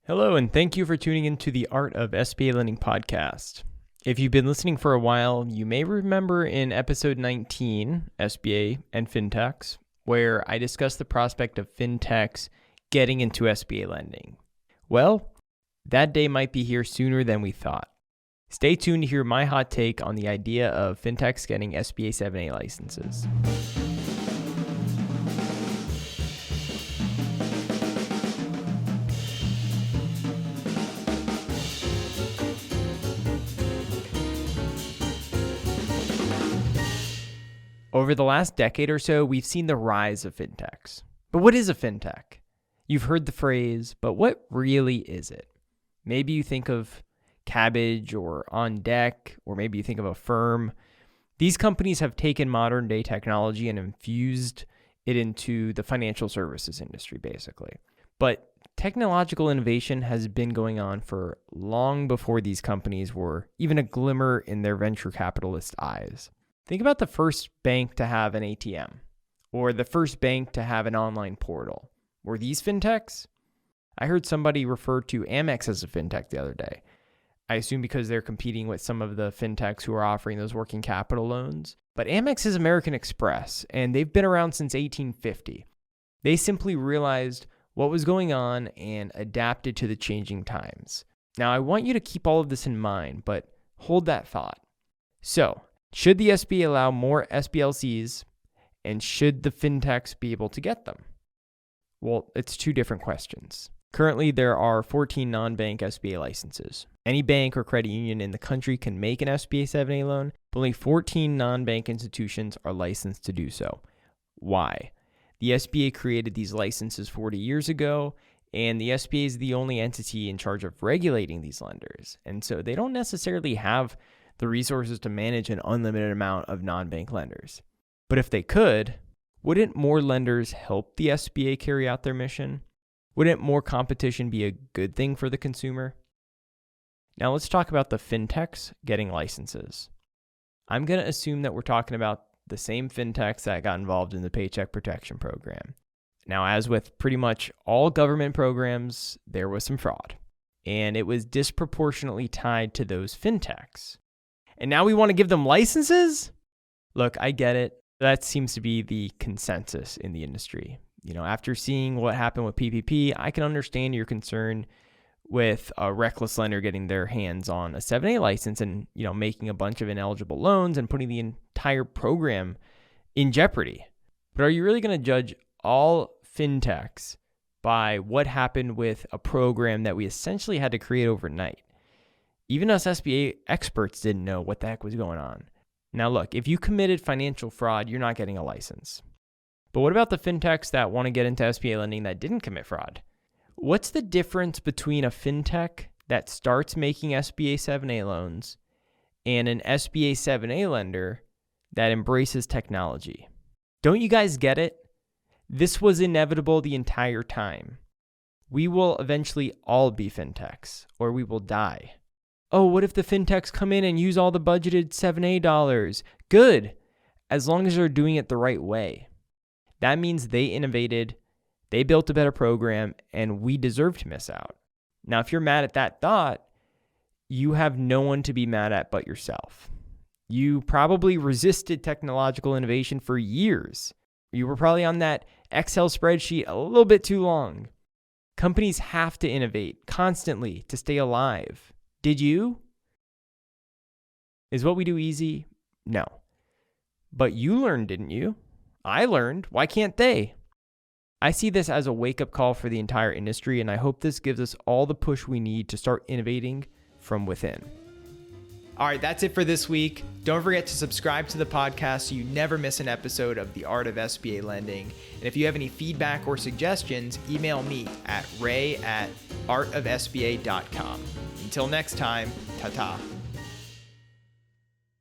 Hello, and thank you for tuning into the Art of SBA Lending podcast. If you've been listening for a while, you may remember in episode 19, SBA and FinTechs, where I discussed the prospect of FinTechs getting into SBA lending. Well, that day might be here sooner than we thought. Stay tuned to hear my hot take on the idea of FinTechs getting SBA 7A licenses. Over the last decade or so, we've seen the rise of fintechs. But what is a fintech? You've heard the phrase, but what really is it? Maybe you think of Cabbage or On Deck, or maybe you think of Affirm. These companies have taken modern day technology and infused it into the financial services industry, basically. But technological innovation has been going on for long before these companies were even a glimmer in their venture capitalist eyes. Think about the first bank to have an ATM, or the first bank to have an online portal. Were these fintechs? I heard somebody refer to Amex as a fintech the other day. I assume because they're competing with some of the fintechs who are offering those working capital loans. But Amex is American Express, and they've been around since 1850. They simply realized what was going on and adapted to the changing times. Now, I want you to keep all of this in mind, but hold that thought. So, should the SBA allow more SBLCs, and should the fintechs be able to get them? Well, it's two different questions. Currently, there are 14 non-bank SBA licenses. Any bank or credit union in the country can make an SBA 7A loan, but only 14 non-bank institutions are licensed to do so. Why? The SBA created these licenses 40 years ago, and the SBA is the only entity in charge of regulating these lenders. And so they don't necessarily have the resources to manage an unlimited amount of non-bank lenders. But if they could, wouldn't more lenders help the SBA carry out their mission? Wouldn't more competition be a good thing for the consumer? Now let's talk about the fintechs getting licenses. I'm going to assume that we're talking about the same fintechs that got involved in the Paycheck Protection Program. Now, as with pretty much all government programs, there was some fraud, and it was disproportionately tied to those fintechs. And now we want to give them licenses? Look, I get it. That seems to be the consensus in the industry. After seeing what happened with PPP, I can understand your concern with a reckless lender getting their hands on a 7A license and, making a bunch of ineligible loans and putting the entire program in jeopardy. But are you really going to judge all fintechs by what happened with a program that we essentially had to create overnight? Even us SBA experts didn't know what the heck was going on. Now look, if you committed financial fraud, you're not getting a license. But what about the fintechs that want to get into SBA lending that didn't commit fraud? What's the difference between a fintech that starts making SBA 7A loans and an SBA 7A lender that embraces technology? Don't you guys get it? This was inevitable the entire time. We will eventually all be fintechs, or we will die. Oh, what if the fintechs come in and use all the budgeted 7A dollars? Good, as long as they're doing it the right way. That means they innovated, they built a better program, and we deserve to miss out. Now, if you're mad at that thought, you have no one to be mad at but yourself. You probably resisted technological innovation for years. You were probably on that Excel spreadsheet a little bit too long. Companies have to innovate constantly to stay alive. Did you? Is what we do easy? No. But you learned, didn't you? I learned. Why can't they? I see this as a wake-up call for the entire industry, and I hope this gives us all the push we need to start innovating from within. All right, that's it for this week. Don't forget to subscribe to the podcast so you never miss an episode of The Art of SBA Lending. And if you have any feedback or suggestions, email me at ray@artofsba.com. Until next time, ta-ta.